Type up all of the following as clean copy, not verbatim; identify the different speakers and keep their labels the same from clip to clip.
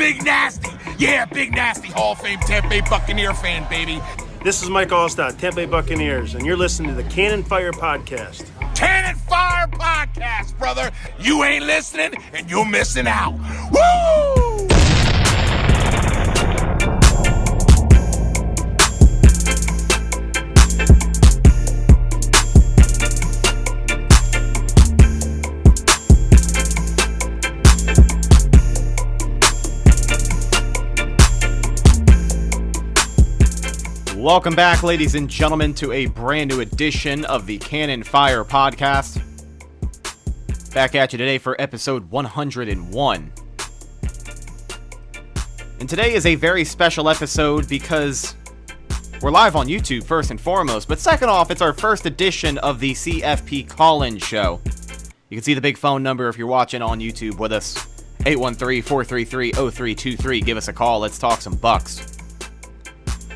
Speaker 1: Big Nasty. Yeah, Big Nasty, Hall of Fame Tampa Bay Buccaneer fan, baby.
Speaker 2: This is Mike Allstott, Tampa Bay Buccaneers, and you're listening to the Cannon Fire Podcast.
Speaker 1: Cannon Fire Podcast, brother. You ain't listening, and you're missing out. Woo!
Speaker 3: Welcome back, ladies and gentlemen, to a brand new edition of the Cannon Fire Podcast. Back at you today for episode 101. And today is a very special episode because we're live on YouTube first and foremost, but second off, it's our first edition of the CFP call-in show. You can see the big phone number if you're watching on YouTube with us, 813-433-0323. Give us a call. Let's talk some Bucs.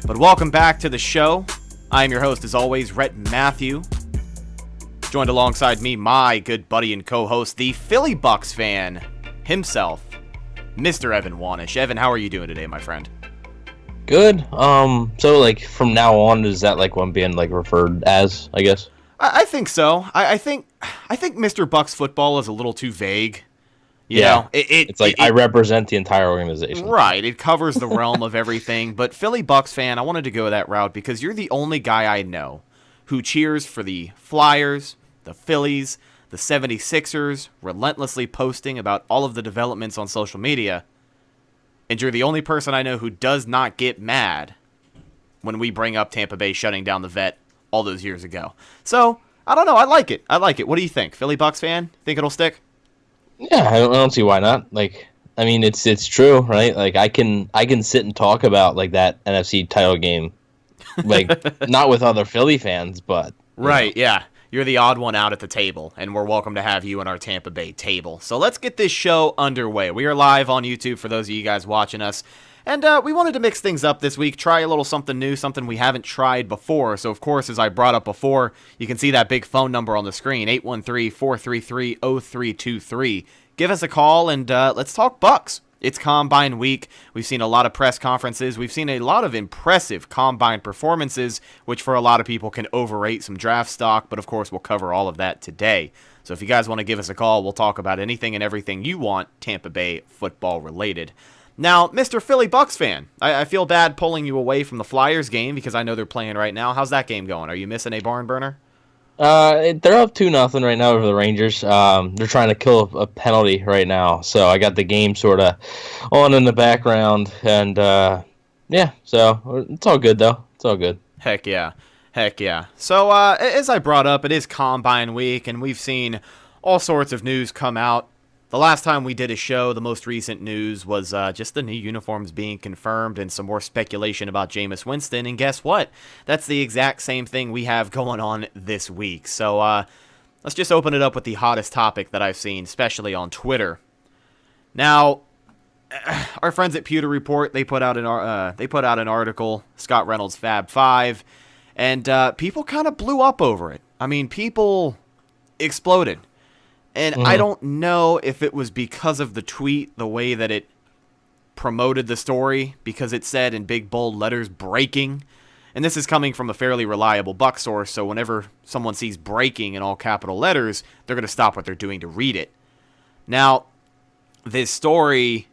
Speaker 3: But welcome back to the show. I am your host, as always, Rhett Matthew. Joined alongside me, my good buddy and co-host, the Philly Bucs fan himself, Mr. Evan Wanish. Evan, how are you doing today, my friend?
Speaker 4: Good. So like from now on, is that like what I'm being like referred as, I guess?
Speaker 3: I think so. I think Mr. Bucs football is a little too vague. You know, it's like
Speaker 4: I represent the entire organization.
Speaker 3: Right. It covers the realm of everything. But Philly Bucs fan, I wanted to go that route because you're the only guy I know who cheers for the Flyers, the Phillies, the 76ers, relentlessly posting about all of the developments on social media. And you're the only person I know who does not get mad when we bring up Tampa Bay shutting down the vet all those years ago. So, I don't know. I like it. What do you think? Philly Bucs fan? Think it'll stick?
Speaker 4: Yeah, I don't see why not. Like, I mean, it's true, right? Like, I can sit and talk about like that NFC title game, like not with other Philly fans, but
Speaker 3: right, yeah, you're the odd one out at the table, and we're welcome to have you on our Tampa Bay table. So let's get this show underway. We are live on YouTube for those of you guys watching us, and we wanted to mix things up this week, try a little something new, something we haven't tried before. So of course, as I brought up before, you can see that big phone number on the screen, 813-433-0323. Give us a call and let's talk Bucs. It's Combine week. We've seen a lot of press conferences. We've seen a lot of impressive Combine performances, which for a lot of people can overrate some draft stock, but of course we'll cover all of that today. So if you guys want to give us a call, we'll talk about anything and everything you want Tampa Bay football related. Now, Mr. Philly Bucs fan, I feel bad pulling you away from the Flyers game because I know they're playing right now. How's that game going? Are you missing a barn burner?
Speaker 4: They're up 2-0 right now over the Rangers. They're trying to kill a penalty right now, so I got the game sort of on in the background, and yeah, so it's all good though. It's all good.
Speaker 3: Heck yeah. So as I brought up, it is Combine week, and we've seen all sorts of news come out. The last time we did a show, the most recent news was just the new uniforms being confirmed and some more speculation about Jameis Winston. And guess what? That's the exact same thing we have going on this week. So let's just open it up with the hottest topic that I've seen, especially on Twitter. Now, our friends at Pewter Report, they put out an article, Scott Reynolds' Fab 5, and people kind of blew up over it. I mean, people exploded. And I don't know if it was because of the tweet, the way that it promoted the story, because it said in big bold letters, breaking. And this is coming from a fairly reliable Bucs source, so whenever someone sees breaking in all capital letters, they're going to stop what they're doing to read it. Now, this story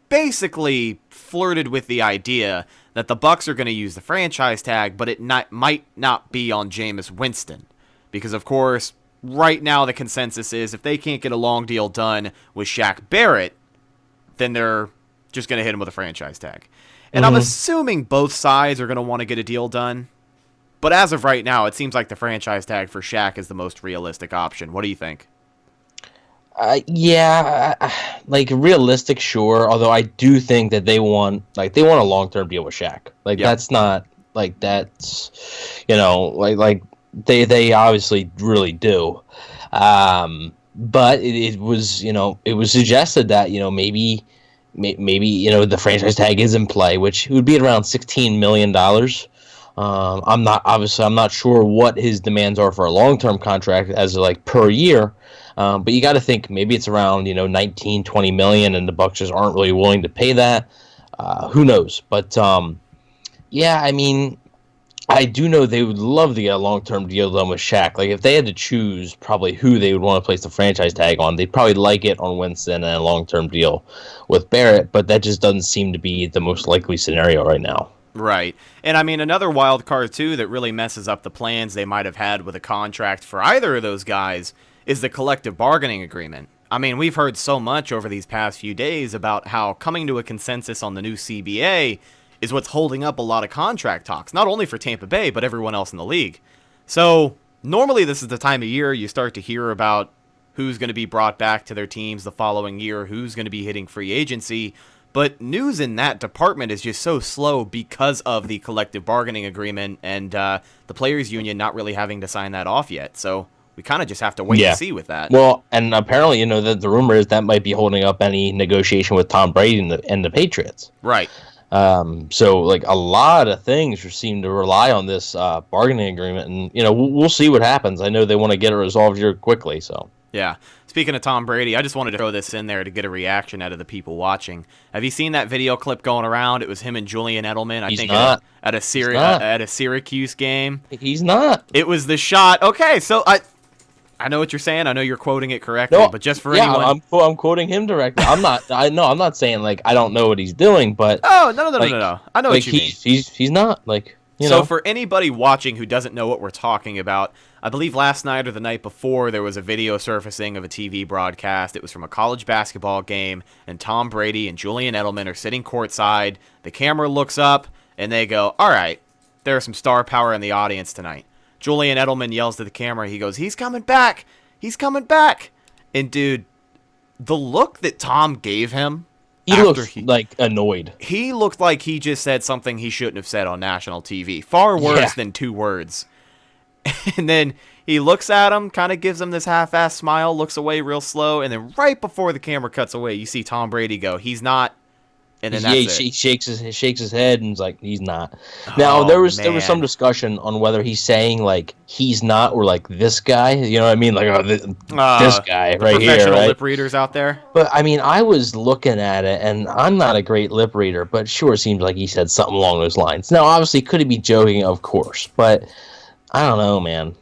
Speaker 3: basically flirted with the idea that the Bucs are going to use the franchise tag, but it might not be on Jameis Winston. Because, of course, right now, the consensus is if they can't get a long deal done with Shaq Barrett, then they're just going to hit him with a franchise tag. And I'm assuming both sides are going to want to get a deal done. But as of right now, it seems like the franchise tag for Shaq is the most realistic option. What do you think?
Speaker 4: Yeah, like realistic, sure. Although I do think that they want a long-term deal with Shaq. Like that's not like that's, you know, like. They obviously really do, but it was suggested that maybe the franchise tag is in play, which would be around $16 million. I'm not sure what his demands are for a long-term contract as like per year, But you got to think maybe it's around 19, 20 million, and the Bucs just aren't really willing to pay that. Who knows? But yeah, I mean, I do know they would love to get a long-term deal done with Shaq. Like, if they had to choose probably who they would want to place the franchise tag on, they'd probably like it on Winston and a long-term deal with Barrett, but that just doesn't seem to be the most likely scenario right now.
Speaker 3: Right. And I mean, another wild card, too, that really messes up the plans they might have had with a contract for either of those guys is the collective bargaining agreement. I mean, we've heard so much over these past few days about how coming to a consensus on the new CBA is what's holding up a lot of contract talks, not only for Tampa Bay, but everyone else in the league. So normally this is the time of year you start to hear about who's going to be brought back to their teams the following year, who's going to be hitting free agency. But news in that department is just so slow because of the collective bargaining agreement and the players union not really having to sign that off yet. So we kind of just have to wait and see with that.
Speaker 4: Well, and apparently, the rumor is that might be holding up any negotiation with Tom Brady and the Patriots.
Speaker 3: Right.
Speaker 4: So like a lot of things seem to rely on this bargaining agreement, and we'll see what happens. I know they want to get it resolved here quickly. So
Speaker 3: yeah. Speaking of Tom Brady, I just wanted to throw this in there to get a reaction out of the people watching. Have you seen that video clip going around? It was him and Julian Edelman. I think at a Syracuse game.
Speaker 4: He's not.
Speaker 3: It was the shot. Okay, so I know what you're saying. I know you're quoting it correctly, but just for anyone,
Speaker 4: I'm quoting him directly. I'm not. I'm not saying like I don't know what he's doing, but
Speaker 3: no. I know
Speaker 4: like,
Speaker 3: what you mean.
Speaker 4: He's not like
Speaker 3: So for anybody watching who doesn't know what we're talking about, I believe last night or the night before there was a video surfacing of a TV broadcast. It was from a college basketball game, and Tom Brady and Julian Edelman are sitting courtside. The camera looks up, and they go, "All right, there's some star power in the audience tonight." Julian Edelman yells to the camera. He goes, "He's coming back. He's coming back." And, dude, the look that Tom gave him.
Speaker 4: He looked like annoyed.
Speaker 3: He looked like he just said something he shouldn't have said on national TV. Far worse than 2 words. And then he looks at him, kind of gives him this half-assed smile, looks away real slow, and then right before the camera cuts away, you see Tom Brady go, "He's not." And then that's
Speaker 4: he shakes his head and is like, "He's not." Now there was some discussion on whether he's saying like "he's not" or like "this guy." You know what I mean? Like this guy right here,
Speaker 3: professional
Speaker 4: right?
Speaker 3: lip readers out there.
Speaker 4: But I mean, I was looking at it, and I'm not a great lip reader, but sure seems like he said something along those lines. Now, obviously, could he be joking? Of course, but I don't know, man.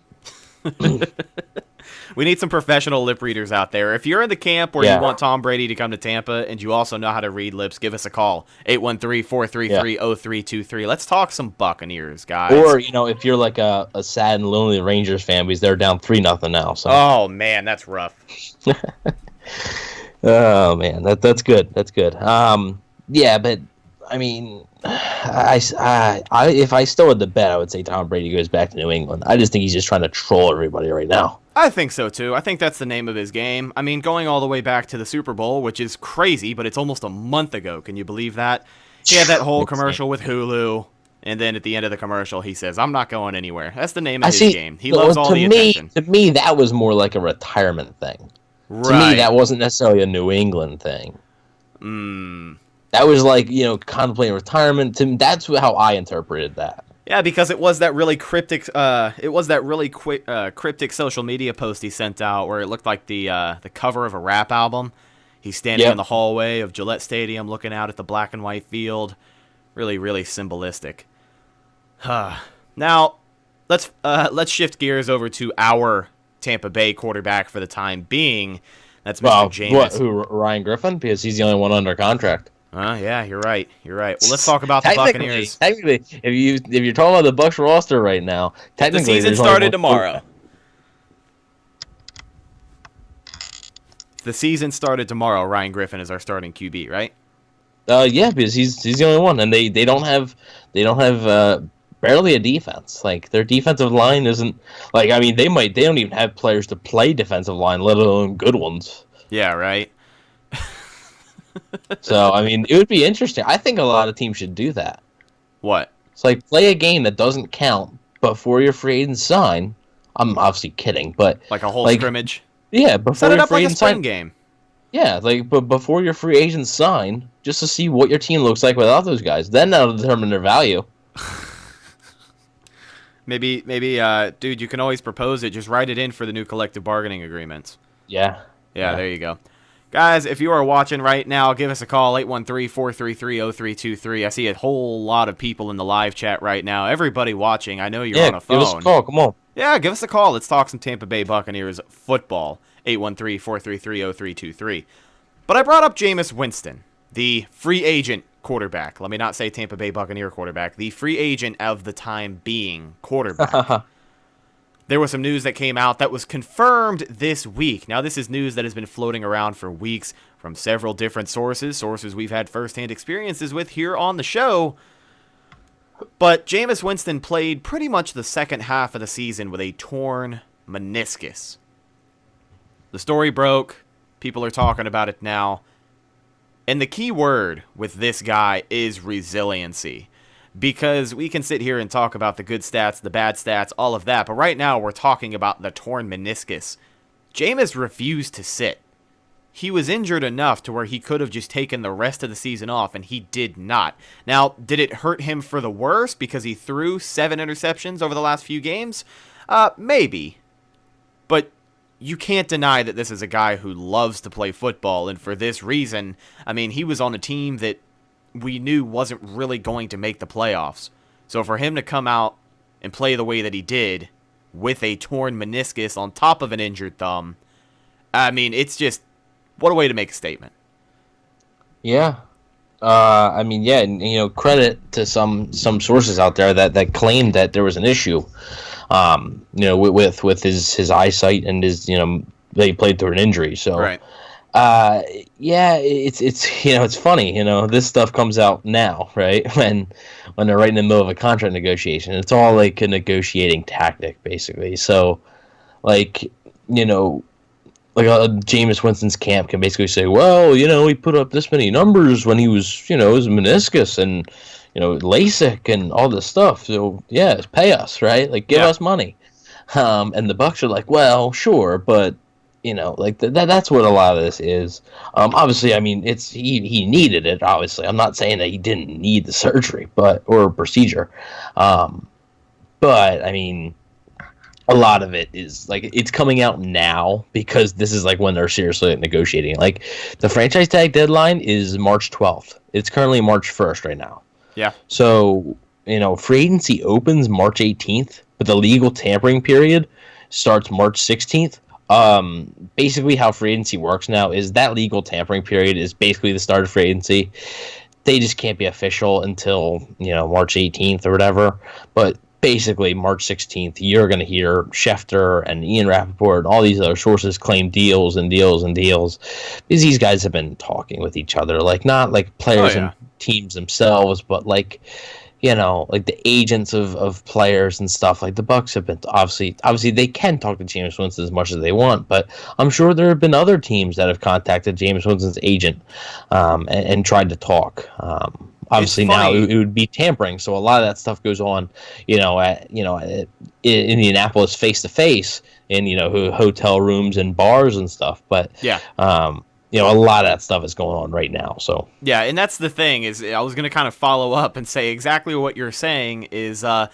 Speaker 3: We need some professional lip readers out there. If you're in the camp where you want Tom Brady to come to Tampa and you also know how to read lips, give us a call. 813-433-0323. Let's talk some Buccaneers, guys.
Speaker 4: Or, if you're like a sad and lonely Rangers fan, because they're down 3-0 now. So.
Speaker 3: Oh, man, that's rough.
Speaker 4: Oh, man, that's good. That's good. Yeah, but, I mean, if I still had to bet, I would say Tom Brady goes back to New England. I just think he's just trying to troll everybody right now.
Speaker 3: I think so, too. I think that's the name of his game. I mean, going all the way back to the Super Bowl, which is crazy, but it's almost a month ago. Can you believe that? He had that whole commercial with Hulu, and then at the end of the commercial, he says, "I'm not going anywhere." That's the name of his game. He loves all the attention.
Speaker 4: To me, that was more like a retirement thing. Right. To me, that wasn't necessarily a New England thing. That was like, contemplating retirement. That's how I interpreted that.
Speaker 3: Yeah, because it was that really cryptic. Cryptic social media post he sent out where it looked like the cover of a rap album. He's standing in the hallway of Gillette Stadium, looking out at the black and white field. Really, really symbolistic. Now, let's shift gears over to our Tampa Bay quarterback for the time being. That's Mr. Jameis.
Speaker 4: Who? Ryan Griffin? Because he's the only one under contract.
Speaker 3: Yeah, you're right. Well, let's talk about the Buccaneers.
Speaker 4: Technically, if you're talking about the Bucs roster right now, technically
Speaker 3: the season started tomorrow. The season started tomorrow. Ryan Griffin is our starting QB, right?
Speaker 4: Yeah, because he's the only one, and they don't have barely a defense. Like their defensive line isn't like they don't even have players to play defensive line, let alone good ones.
Speaker 3: Yeah, right.
Speaker 4: So, it would be interesting. I think a lot of teams should do that.
Speaker 3: What?
Speaker 4: It's like play a game that doesn't count before your free agent sign. I'm obviously kidding, but
Speaker 3: like a whole scrimmage.
Speaker 4: Yeah, before
Speaker 3: set it
Speaker 4: your
Speaker 3: up
Speaker 4: free
Speaker 3: like a
Speaker 4: agent
Speaker 3: spring
Speaker 4: sign.
Speaker 3: Game.
Speaker 4: Yeah, but before your free agent sign, just to see what your team looks like without those guys. Then that'll determine their value.
Speaker 3: Maybe, dude, you can always propose it. Just write it in for the new collective bargaining agreements.
Speaker 4: Yeah.
Speaker 3: Yeah, there you go. Guys, if you are watching right now, give us a call, 813-433-0323. I see a whole lot of people in the live chat right now. Everybody watching, I know you're on a phone.
Speaker 4: Give us a call. Come on.
Speaker 3: Yeah, give us a call. Let's talk some Tampa Bay Buccaneers football, 813-433-0323. But I brought up Jameis Winston, the free agent quarterback. Let me not say Tampa Bay Buccaneer quarterback. The free agent of the time being quarterback. There was some news that came out that was confirmed this week. Now, this is news that has been floating around for weeks from several different sources we've had firsthand experiences with here on the show. But Jameis Winston played pretty much the second half of the season with a torn meniscus. The story broke. People are talking about it now. And the key word with this guy is resiliency. Because we can sit here and talk about the good stats, the bad stats, all of that. But right now we're talking about the torn meniscus. Jameis refused to sit. He was injured enough to where he could have just taken the rest of the season off, and he did not. Now, did it hurt him for the worse because he threw 7 interceptions over the last few games? Maybe. But you can't deny that this is a guy who loves to play football, and for this reason, I mean, he was on a team that we knew wasn't really going to make the playoffs. So for him to come out and play the way that he did with a torn meniscus on top of an injured thumb, I mean, it's just, what a way to make a statement.
Speaker 4: Yeah. I mean, yeah, and, you know, credit to some sources out there that claimed that there was an issue, you know, with his eyesight and his, you know, that he played through an injury. So,
Speaker 3: right.
Speaker 4: Yeah, it's you know, it's funny, you know, this stuff comes out now, right? When they're right in the middle of a contract negotiation. It's all like a negotiating tactic, basically. So, like, you know, like Jameis Winston's camp can basically say, well, you know, he put up this many numbers when he was, you know, his meniscus and, you know, LASIK and all this stuff. So, yeah, pay us, right? Like, give us money. And the Bucs are like, well, sure, but, you know, like that's what a lot of this is. Obviously, I mean, it's he needed it. Obviously, I'm not saying that he didn't need the surgery, or procedure. But I mean, a lot of it is like it's coming out now because this is like when they're seriously negotiating. Like the franchise tag deadline is March 12th. It's currently March 1st right now.
Speaker 3: Yeah.
Speaker 4: So, you know, free agency opens March 18th, but the legal tampering period starts March 16th. Basically how free agency works now is that legal tampering period is basically the start of free agency. They just can't be official until, you know, March 18th or whatever. But basically March 16th, you're going to hear Schefter and Ian Rappaport and all these other sources claim deals and deals and deals because these guys have been talking with each other, like not like players and teams themselves, but like, you know, like the agents of players and stuff. Like the Bucs have been obviously they can talk to Jameis Winston as much as they want, but I'm sure there have been other teams that have contacted Jameis Winston's agent and tried to talk. Obviously now it would be tampering, so a lot of that stuff goes on, at Indianapolis face to face in hotel rooms and bars and stuff. But yeah. A lot of that stuff is going on right now. So
Speaker 3: yeah, and that's the thing is I was going to kind of follow up and say exactly what you're saying is the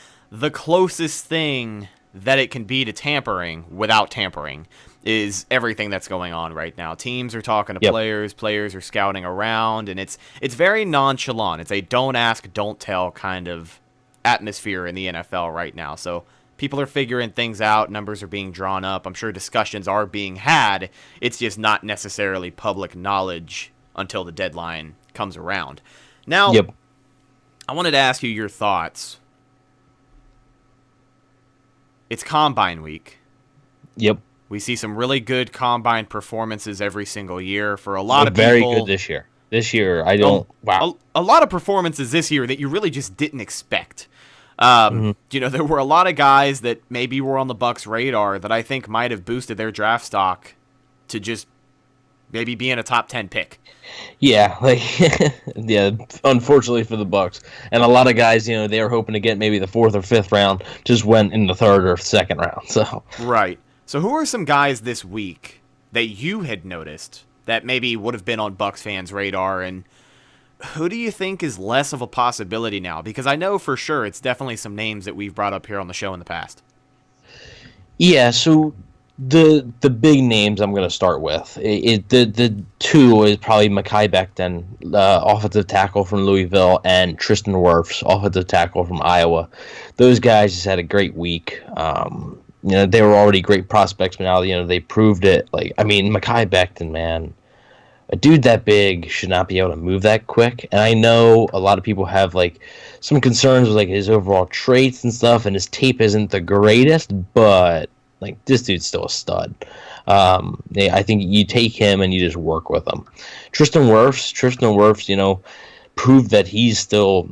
Speaker 3: closest thing that it can be to tampering without tampering is everything that's going on right now. Teams are talking to players are scouting around, and it's very nonchalant. It's a don't ask, don't tell kind of atmosphere in the NFL right now. So people are figuring things out. Numbers are being drawn up. I'm sure discussions are being had. It's just not necessarily public knowledge until the deadline comes around. Now, I wanted to ask you your thoughts. It's Combine Week.
Speaker 4: Yep.
Speaker 3: We see some really good Combine performances every single year for a lot of people.
Speaker 4: Very good this year. This year, I don't... Wow.
Speaker 3: A lot of performances this year that you really just didn't expect. There were a lot of guys that maybe were on the Bucs' radar that I think might have boosted their draft stock to just maybe being a top 10 pick.
Speaker 4: Yeah, unfortunately for the Bucs. And a lot of guys, they were hoping to get maybe the 4th or 5th round, just went in the 3rd or 2nd round. So
Speaker 3: right. So who are some guys this week that you had noticed that maybe would have been on Bucs fans' radar, and who do you think is less of a possibility now? Because I know for sure it's definitely some names that we've brought up here on the show in the past.
Speaker 4: Yeah, so The big names I'm going to start with. The two is probably Mekhi Becton, offensive tackle from Louisville, and Tristan Wirfs, offensive tackle from Iowa. Those guys just had a great week. They were already great prospects, but now they proved it. Mekhi Becton, man, a dude that big should not be able to move that quick. And I know a lot of people have some concerns with his overall traits and stuff, and his tape isn't the greatest, but this dude's still a stud. I think you take him and you just work with him. Tristan Wirfs, proved that he's still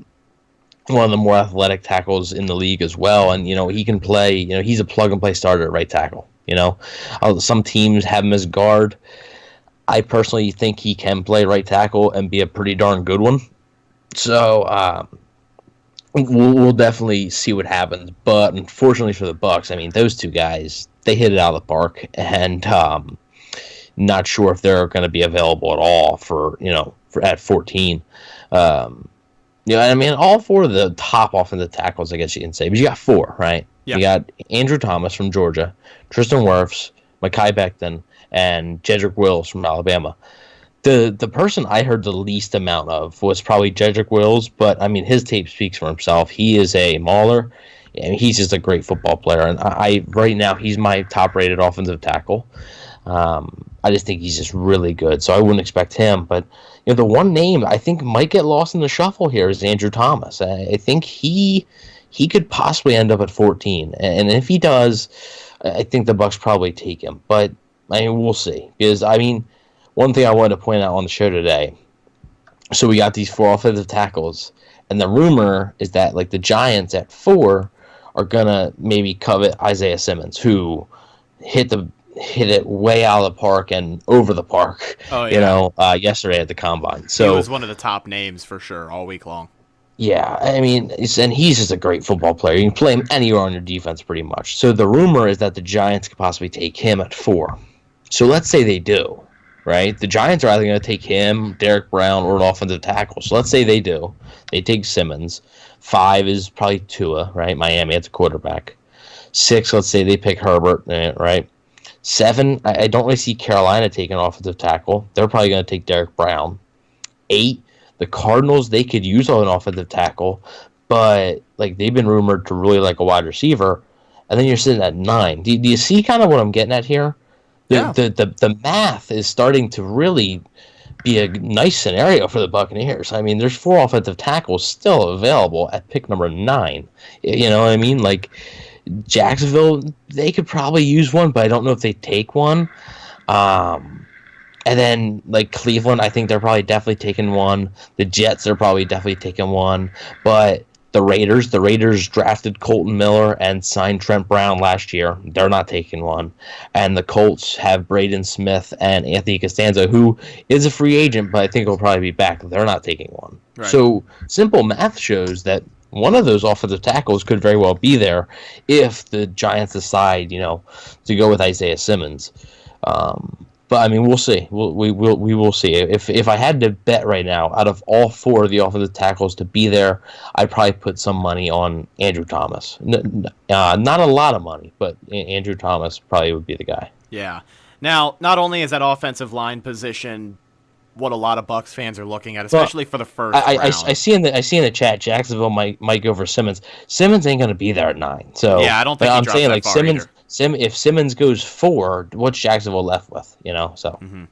Speaker 4: one of the more athletic tackles in the league as well, and he can play. He's a plug and play starter at right tackle. Some teams have him as guard. I personally think he can play right tackle and be a pretty darn good one. So we'll definitely see what happens. But unfortunately for the Bucs, those two guys, they hit it out of the park, and not sure if they're going to be available at all for at 14. All four of the top offensive tackles, I guess you can say, but you got four, right? Yeah. You got Andrew Thomas from Georgia, Tristan Wirfs, Mekhi Becton, and Jedrick Wills from Alabama. The person I heard the least amount of was probably Jedrick Wills, but his tape speaks for himself. He is a mauler, and he's just a great football player. And right now he's my top-rated offensive tackle. I just think he's just really good, so I wouldn't expect him. But the one name I think might get lost in the shuffle here is Andrew Thomas. I think he could possibly end up at 14, and if he does, I think the Bucs probably take him. But we'll see. Because one thing I wanted to point out on the show today. So we got these four offensive tackles, and the rumor is that the Giants at 4 are gonna maybe covet Isaiah Simmons, who hit it way out of the park and over the park. Oh, yeah. Yesterday at the combine. So
Speaker 3: he was one of the top names for sure all week long.
Speaker 4: Yeah, and he's just a great football player. You can play him anywhere on your defense pretty much. So the rumor is that the Giants could possibly take him at 4. So let's say they do, right? The Giants are either going to take him, Derek Brown, or an offensive tackle. So let's say they do. They take Simmons. 5 is probably Tua, right? Miami at the quarterback. 6, let's say they pick Herbert, right? 7, I don't really see Carolina taking an offensive tackle. They're probably going to take Derek Brown. 8, the Cardinals, they could use an offensive tackle, but they've been rumored to really like a wide receiver. And then you're sitting at 9. Do you see kind of what I'm getting at here? The math is starting to really be a nice scenario for the Buccaneers. There's 4 offensive tackles still available at pick number 9. You know what I mean? Jacksonville, they could probably use one, but I don't know if they take one. And then Cleveland, I think they're probably definitely taking one. The Jets are probably definitely taking one. But the Raiders drafted Colton Miller and signed Trent Brown last year. They're not taking one. And the Colts have Braden Smith and Anthony Costanzo, who is a free agent, but I think he'll probably be back. They're not taking one. Right. So simple math shows that one of those offensive tackles could very well be there if the Giants decide, to go with Isaiah Simmons. But we'll see. We will see. If I had to bet right now, out of all 4 of the offensive tackles to be there, I'd probably put some money on Andrew Thomas. Not a lot of money, but Andrew Thomas probably would be the guy.
Speaker 3: Yeah. Now, not only is that offensive line position what a lot of Bucs fans are looking at, especially for the first round.
Speaker 4: I see in the chat, Jacksonville might go for Simmons. Simmons ain't going to be there at 9. So
Speaker 3: yeah, I don't think. I'm saying
Speaker 4: Simmons. If Simmons goes 4, what's Jacksonville left with? So.
Speaker 3: Mm-hmm.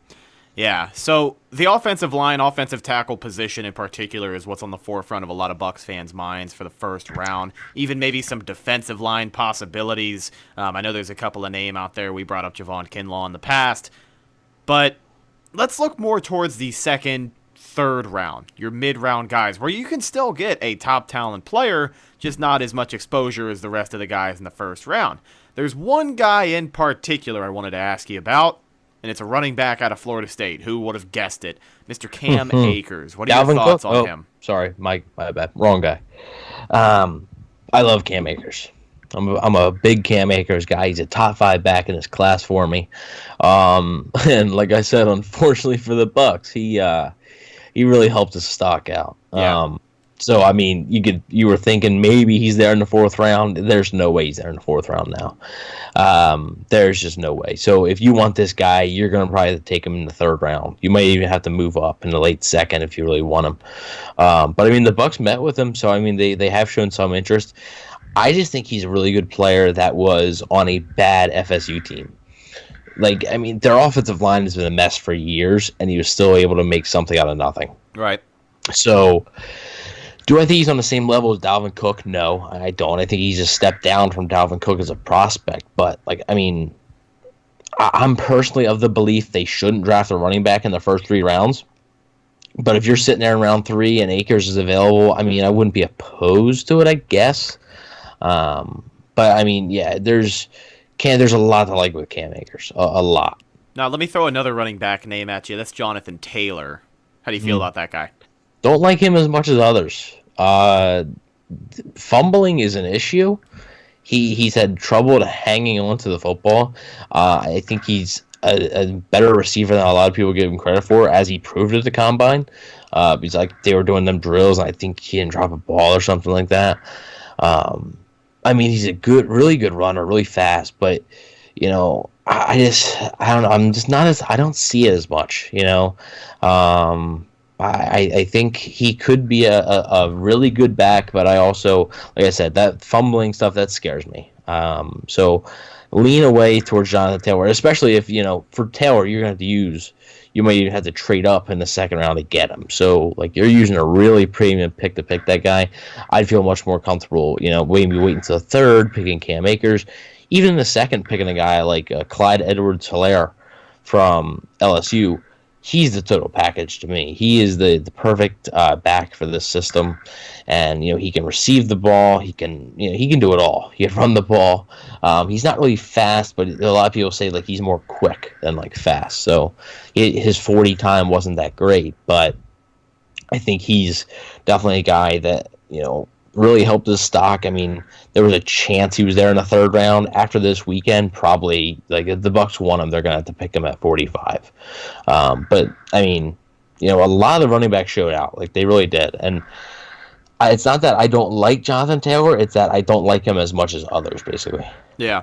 Speaker 3: Yeah. So the offensive line, offensive tackle position in particular is what's on the forefront of a lot of Bucs fans' minds for the first round. Even maybe some defensive line possibilities. I know there's a couple of names out there. We brought up Javon Kinlaw in the past, but let's look more towards the second, third round, your mid-round guys, where you can still get a top talent player, just not as much exposure as the rest of the guys in the first round. There's one guy in particular I wanted to ask you about, and it's a running back out of Florida State. Who would have guessed it? Mr. Cam Akers. What are your thoughts on him?
Speaker 4: Sorry, Mike, my bad. Wrong guy. I love Cam Akers. I'm a big Cam Akers guy. He's a top 5 back in his class for me. And like I said, unfortunately for the Bucs, he really helped his stock out.
Speaker 3: Yeah.
Speaker 4: So I mean, you were thinking maybe he's there in the 4th round. There's no way he's there in the 4th round now. There's just no way. So if you want this guy, you're gonna probably take him in the 3rd round. You might even have to move up in the late 2nd if you really want him. But I mean, the Bucs met with him, so I mean, they have shown some interest. I just think he's a really good player that was on a bad FSU team. Like, I mean, their offensive line has been a mess for years, and he was still able to make something out of nothing.
Speaker 3: Right.
Speaker 4: So, do I think he's on the same level as Dalvin Cook? No, I don't. I think he's a step down from Dalvin Cook as a prospect. But, like, I mean, I'm personally of the belief they shouldn't draft a running back in the first 3 rounds. But if you're sitting there in round 3 and Akers is available, I mean, I wouldn't be opposed to it, I guess. But, I mean, yeah, there's a lot to like with Cam Akers. A lot.
Speaker 3: Now, let me throw another running back name at you. That's Jonathan Taylor. How do you feel about that guy?
Speaker 4: Don't like him as much as others. Fumbling is an issue. He's had trouble hanging on to the football. I think he's a better receiver than a lot of people give him credit for, as he proved at the combine. He's like they were doing them drills, and I think he didn't drop a ball or something like that. I mean, he's a really good runner, really fast, but you know, I don't know. I'm just not as I don't see it as much. You know, I think he could be a really good back, but I also, like I said, that fumbling stuff that scares me. So lean away towards Jonathan Taylor, especially if, you know, for Taylor, you're going to have to you might even have to trade up in the 2nd round to get him. So, like, you're using a really premium pick to pick that guy. I'd feel much more comfortable, you know, maybe waiting until the 3rd, picking Cam Akers. Even in the 2nd, picking a guy like Clyde Edwards-Helaire from LSU. He's the total package to me. He is the perfect back for this system, and you know he can receive the ball. He can do it all. He can run the ball. He's not really fast, but a lot of people say like he's more quick than like fast. So his 40 time wasn't that great, but I think he's definitely a guy that really helped his stock. I mean, there was a chance he was there in the 3rd round. After this weekend, probably, like, if the Bucs want him, they're going to have to pick him at 45. But, I mean, a lot of the running backs showed out. Like, they really did. And it's not that I don't like Jonathan Taylor. It's that I don't like him as much as others, basically.
Speaker 3: Yeah.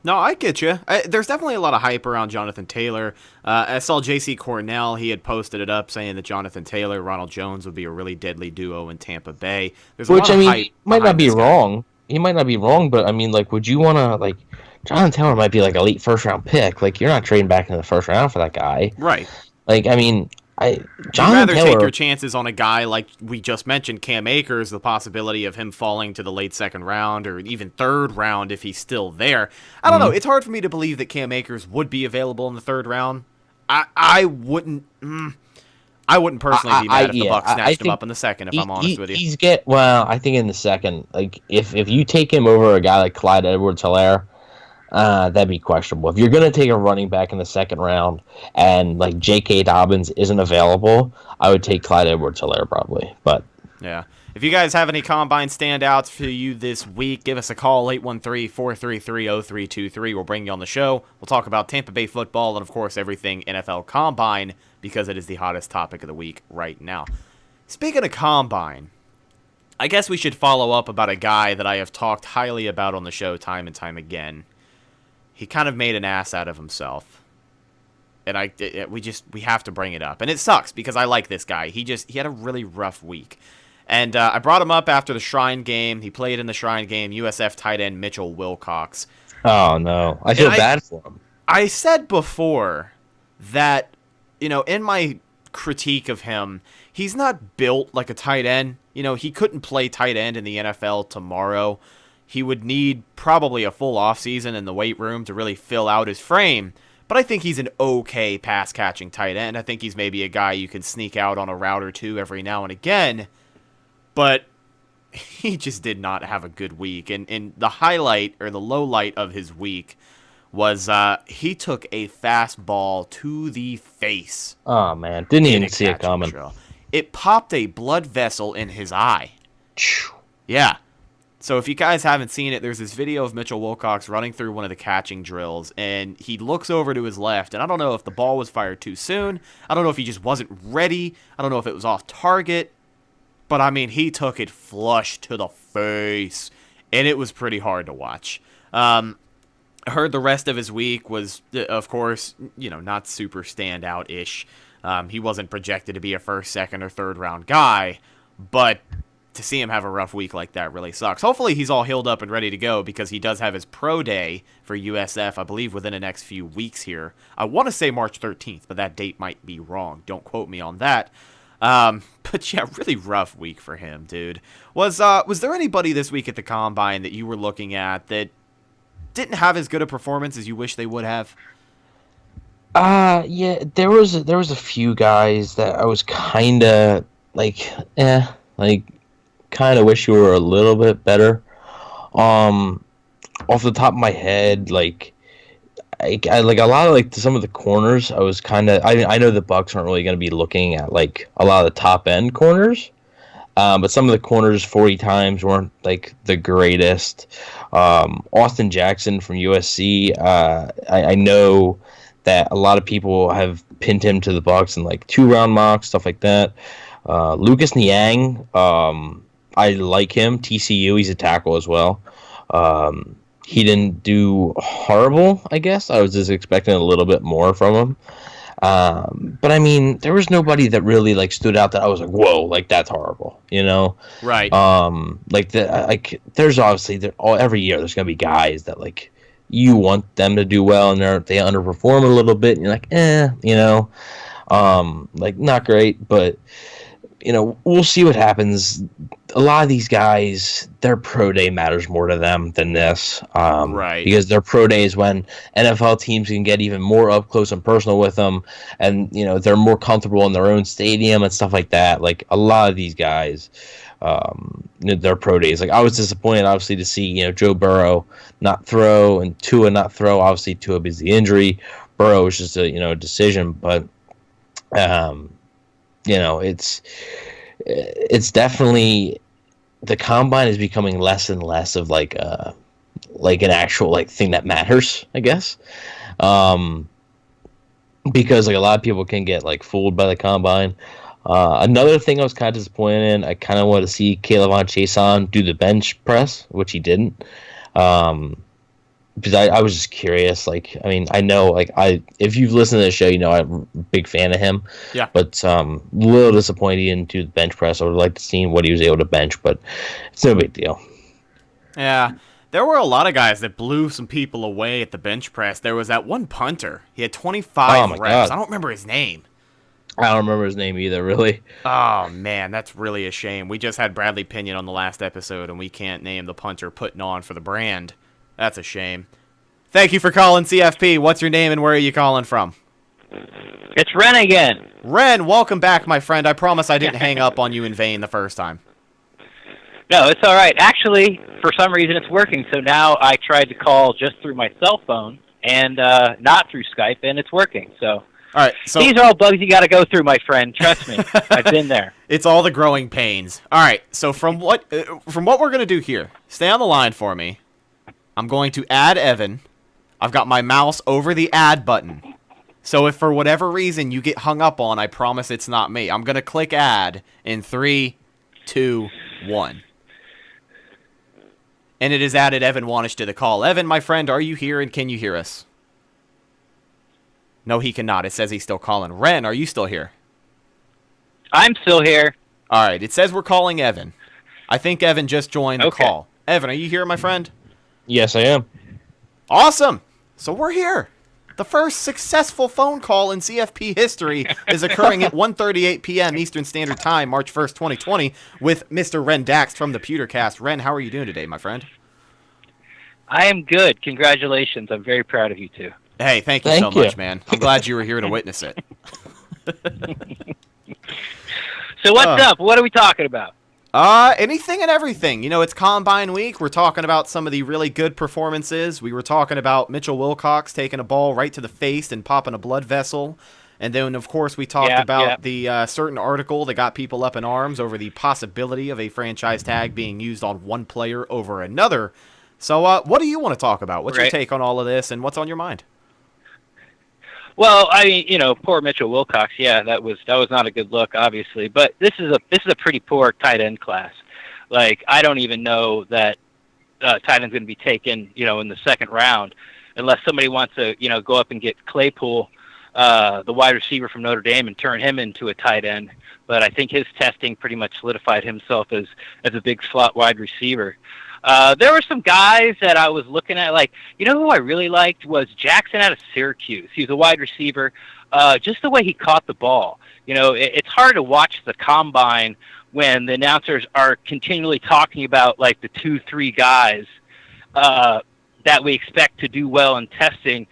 Speaker 3: No, I get you. There's definitely a lot of hype around Jonathan Taylor. I saw J.C. Cornell. He had posted it up saying that Jonathan Taylor, Ronald Jones would be a really deadly duo in Tampa Bay. There's a lot of hype
Speaker 4: might not be
Speaker 3: this guy.
Speaker 4: wrong. He might not be wrong, but I mean, like, would you want to, like, Jonathan Taylor might be like a late 1st round pick. Like, you're not trading back into the 1st round for that guy.
Speaker 3: Right.
Speaker 4: Like, I mean,
Speaker 3: You'd rather take your chances on a guy like we just mentioned, Cam Akers, the possibility of him falling to the late 2nd round or even 3rd round if he's still there. I don't know. It's hard for me to believe that Cam Akers would be available in the 3rd round. I wouldn't personally be mad if the Bucs snatched him up in the 2nd, if I'm honest with you.
Speaker 4: I think in the 2nd, like, if you take him over a guy like Clyde Edwards-Helaire, that'd be questionable. If you're going to take a running back in the 2nd round and, like, J.K. Dobbins isn't available, I would take Clyde Edwards-Helaire probably. But
Speaker 3: yeah. If you guys have any combine standouts for you this week, give us a call, 813-433-0323. We'll bring you on the show. We'll talk about Tampa Bay football and, of course, everything NFL Combine because it is the hottest topic of the week right now. Speaking of Combine, I guess we should follow up about a guy that I have talked highly about on the show time and time again. He kind of made an ass out of himself. And we have to bring it up. And it sucks because I like this guy. He had a really rough week. And I brought him up after the Shrine game. He played in the Shrine game, USF tight end Mitchell Wilcox.
Speaker 4: Oh, no. I feel bad for him.
Speaker 3: I said before that, in my critique of him, he's not built like a tight end. He couldn't play tight end in the NFL tomorrow. He would need probably a full offseason in the weight room to really fill out his frame. But I think he's an okay pass-catching tight end. I think he's maybe a guy you can sneak out on a route or two every now and again. But he just did not have a good week. And the highlight or the low light of his week was he took a fastball to the face.
Speaker 4: Oh, man. Didn't even see it coming.
Speaker 3: Drill. It popped a blood vessel in his eye. Yeah. So if you guys haven't seen it, there's this video of Mitchell Wilcox running through one of the catching drills, and he looks over to his left, and I don't know if the ball was fired too soon. I don't know if he just wasn't ready. I don't know if it was off target. but I mean, he took it flush to the face, and it was pretty hard to watch. I heard the rest of his week was, of course, not super standout-ish. He wasn't projected to be a first, second, or third round guy, but to see him have a rough week like that really sucks. Hopefully he's all healed up and ready to go, because he does have his pro day for USF, I believe, within the next few weeks here. I want to say March 13th, but that date might be wrong. Don't quote me on that. But yeah, really rough week for him, dude. Was there anybody this week at the Combine that you were looking at that didn't have as good a performance as you wish they would have?
Speaker 4: Yeah, there was a few guys that I was kind of kind of wish you were a little bit better. Off the top of my head, I like a lot of some of the corners. I was kind of I know the Bucs aren't really going to be looking at a lot of the top end corners, but some of the corners 40 times weren't the greatest. Austin Jackson from USC. I know that a lot of people have pinned him to the Bucs in 2-round mocks, stuff like that. Lucas Niang. I like him. TCU, he's a tackle as well. He didn't do horrible, I guess. I was just expecting a little bit more from him. But I mean, there was nobody that really stood out that I was like, whoa, that's horrible,
Speaker 3: Right.
Speaker 4: There's obviously every year there's gonna be guys that you want them to do well, and they underperform a little bit, and you're not great, but we'll see what happens. A lot of these guys, their pro day matters more to them than this.
Speaker 3: Right.
Speaker 4: Because their pro day is when NFL teams can get even more up close and personal with them, and they're more comfortable in their own stadium and stuff like that. A lot of these guys, their pro days. I was disappointed, obviously, to see Joe Burrow not throw and Tua not throw. Obviously, Tua because of the injury. Burrow was just a decision, but it's definitely, the Combine is becoming less and less of an actual thing that matters, I guess. Because a lot of people can get fooled by the Combine. Another thing I was kind of disappointed in, I kind of wanted to see Kayvon Chason do the bench press, which he didn't. Because I was just curious. I know, if you've listened to the show, I'm a big fan of him.
Speaker 3: Yeah.
Speaker 4: But a little disappointed he didn't do the bench press. I would like to see what he was able to bench, but it's no big deal.
Speaker 3: Yeah. There were a lot of guys that blew some people away at the bench press. There was that one punter. He had 25 reps.
Speaker 4: God.
Speaker 3: I don't remember his name.
Speaker 4: I don't remember his name either, really.
Speaker 3: Oh, man, that's really a shame. We just had Bradley Pinion on the last episode, and we can't name the punter putting on for the brand. That's a shame. Thank you for calling CFP. What's your name and where are you calling from?
Speaker 5: It's Ren again.
Speaker 3: Ren, welcome back, my friend. I promise I didn't hang up on you in vain the first time.
Speaker 5: No, it's all right. Actually, for some reason, it's working. So now I tried to call just through my cell phone and not through Skype, and it's working. So,
Speaker 3: all right. So
Speaker 5: these are all bugs you got to go through, my friend. Trust me, I've been there.
Speaker 3: It's all the growing pains. All right. So from what we're gonna do here, stay on the line for me. I'm going to add Evan. I've got my mouse over the add button. So if for whatever reason you get hung up on, I promise it's not me. I'm going to click add in 3, 2, 1. And it has added Evan Wanish to the call. Evan, my friend, are you here and can you hear us? No, he cannot. It says he's still calling. Ren, are you still here?
Speaker 5: I'm still here.
Speaker 3: All right. It says we're calling Evan. I think Evan just joined the call. Evan, are you here, my friend?
Speaker 4: Yes, I am.
Speaker 3: Awesome. So we're here. The first successful phone call in CFP history is occurring at 1:38 p.m. Eastern Standard Time, March 1st, 2020, with Mr. Ren Dax from the Pewtercast. Ren, how are you doing today, my friend?
Speaker 5: I am good. Congratulations. I'm very proud of you, too.
Speaker 3: Hey, thank you so much, man. I'm glad you were here to witness it.
Speaker 5: So what's up? What are we talking about?
Speaker 3: Anything and everything. It's Combine Week. We're talking about some of the really good performances. We were talking about Mitchell Wilcox taking a ball right to the face and popping a blood vessel. And then, of course, we talked about the certain article that got people up in arms over the possibility of a franchise tag being used on one player over another. So what do you want to talk about? What's your take on all of this, and what's on your mind?
Speaker 5: Well, I mean, poor Mitchell Wilcox. Yeah, that was not a good look, obviously. But this is a pretty poor tight end class. Like, I don't even know that tight end's going to be taken, in the second round, unless somebody wants to, go up and get Claypool, the wide receiver from Notre Dame, and turn him into a tight end. But I think his testing pretty much solidified himself as a big slot wide receiver. There were some guys that I was looking at, like, who I really liked was Jackson out of Syracuse. He was a wide receiver. Just the way he caught the ball. It's hard to watch the combine when the announcers are continually talking about, like, the 2-3 guys that we expect to do well in testing,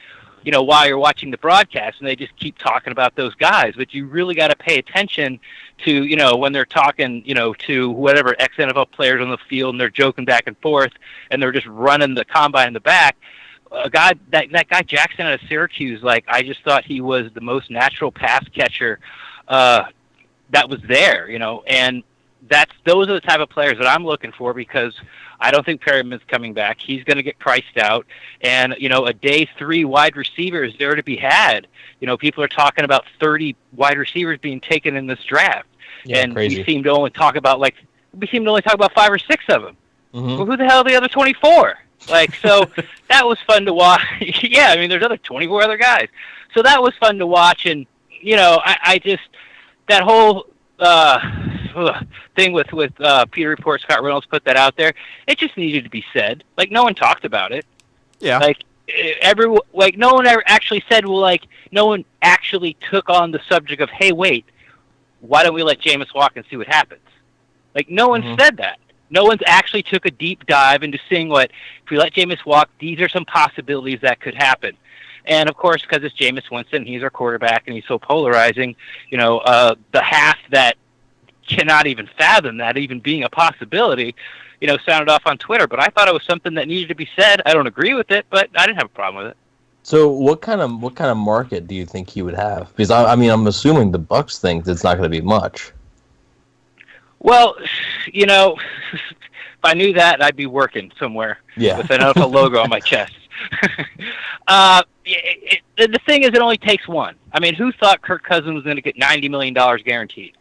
Speaker 5: while you're watching the broadcast, and they just keep talking about those guys. But you really got to pay attention to, when they're talking, to whatever ex-NFL players on the field, and they're joking back and forth, and they're just running the combine in the back. That guy Jackson out of Syracuse, like, I just thought he was the most natural pass catcher that was there, and those are the type of players that I'm looking for, because I don't think Perriman's coming back. He's going to get priced out. And, a day 3 wide receiver is there to be had. People are talking about 30 wide receivers being taken in this draft.
Speaker 4: Yeah,
Speaker 5: and
Speaker 4: crazy.
Speaker 5: we seem to only talk about 5 or 6 of them.
Speaker 4: Mm-hmm.
Speaker 5: Well, who the hell are the other 24? Like, so that was fun to watch. Yeah, I mean, there's 24 other guys. So that was fun to watch. And, I just, that whole thing with Peter Report, Scott Reynolds put that out there. It just needed to be said. Like, no one talked about it.
Speaker 3: Yeah.
Speaker 5: Like, no one ever actually said, no one actually took on the subject of, hey, wait, why don't we let Jameis walk and see what happens? Like, no one said that. No one's actually took a deep dive into seeing if we let Jameis walk, these are some possibilities that could happen. And, of course, because it's Jameis Winston, he's our quarterback, and he's so polarizing, the half that cannot even fathom that even being a possibility, sounded off on Twitter. But I thought it was something that needed to be said. I don't agree with it, but I didn't have a problem with it.
Speaker 4: So what kind of market do you think he would have? Because, I'm assuming the Bucs think it's not going to be much.
Speaker 5: Well, if I knew that, I'd be working somewhere with an NFL logo on my chest. The thing is, it only takes one. I mean, who thought Kirk Cousins was going to get $90 million guaranteed?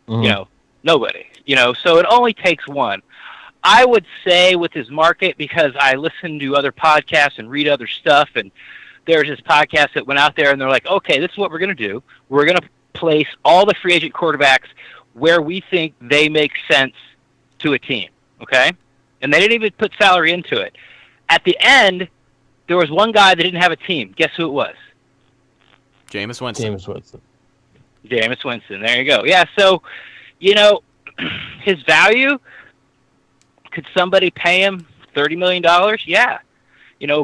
Speaker 4: Mm-hmm.
Speaker 5: Nobody. So it only takes one. I would say with his market, because I listen to other podcasts and read other stuff, and there's this podcast that went out there, and they're like, okay, this is what we're going to do. We're going to place all the free agent quarterbacks where we think they make sense to a team, okay? And they didn't even put salary into it. At the end, there was one guy that didn't have a team. Guess who it was?
Speaker 3: Jameis Winston.
Speaker 5: Jameis Winston. There you go. Yeah, so, his value, could somebody pay him $30 million? Yeah.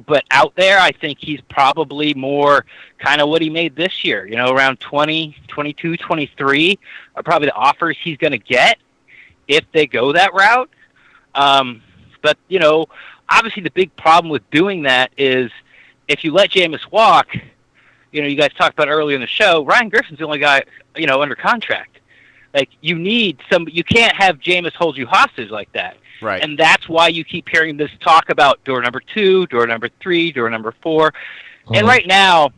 Speaker 5: But out there, I think he's probably more kind of what he made this year, around 20, 22, 23 are probably the offers he's going to get if they go that route. But, obviously the big problem with doing that is if you let Jameis walk, you guys talked about earlier in the show, Ryan Griffin's the only guy, under contract. Like, you can't have Jameis hold you hostage like that.
Speaker 3: Right.
Speaker 5: And that's why you keep hearing this talk about door number 2, door number 3, door number 4. Mm-hmm. And right now,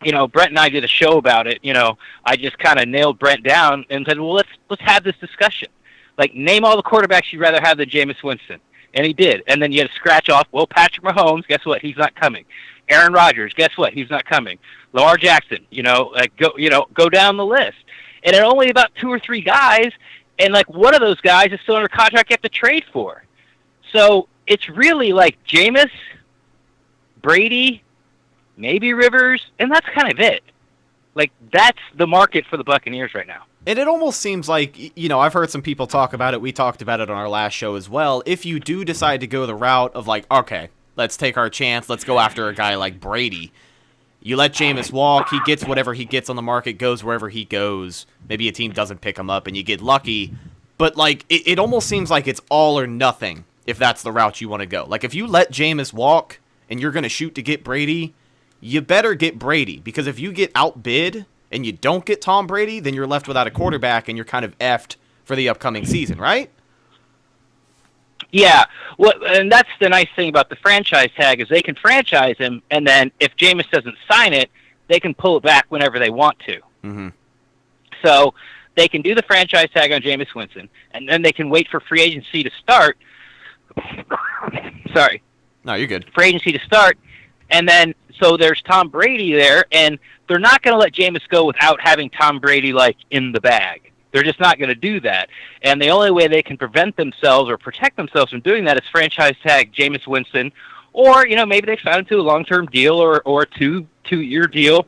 Speaker 5: Brent and I did a show about it. I just kind of nailed Brent down and said, well, let's have this discussion. Like, name all the quarterbacks you'd rather have than Jameis Winston. And he did. And then you had to scratch off, well, Patrick Mahomes, guess what? He's not coming. Aaron Rodgers, guess what? He's not coming. Lamar Jackson, go down the list. And it only about 2 or 3 guys, and one of those guys is still under contract you have to trade for. So it's really like Jameis, Brady, maybe Rivers, and that's kind of it. Like, that's the market for the Buccaneers right now.
Speaker 3: And it almost seems like, I've heard some people talk about it. We talked about it on our last show as well. If you do decide to go the route of okay, let's take our chance, let's go after a guy like Brady. You let Jameis walk, he gets whatever he gets on the market, goes wherever he goes. Maybe a team doesn't pick him up and you get lucky. But, it almost seems like it's all or nothing if that's the route you want to go. Like, if you let Jameis walk and you're going to shoot to get Brady, you better get Brady. Because if you get outbid and you don't get Tom Brady, then you're left without a quarterback and you're kind of effed for the upcoming season, right?
Speaker 5: Yeah, well, and that's the nice thing about the franchise tag is they can franchise him, and then if Jameis doesn't sign it, they can pull it back whenever they want to.
Speaker 3: Mm-hmm.
Speaker 5: So they can do the franchise tag on Jameis Winston, and then they can wait for free agency to start. Sorry.
Speaker 3: No, you're good.
Speaker 5: Free agency to start, and then so there's Tom Brady there, and they're not going to let Jameis go without having Tom Brady like in the bag. They're just not going to do that. And the only way they can prevent themselves or protect themselves from doing that is franchise tag Jameis Winston, or maybe they sign him to a long-term deal or a two-year deal,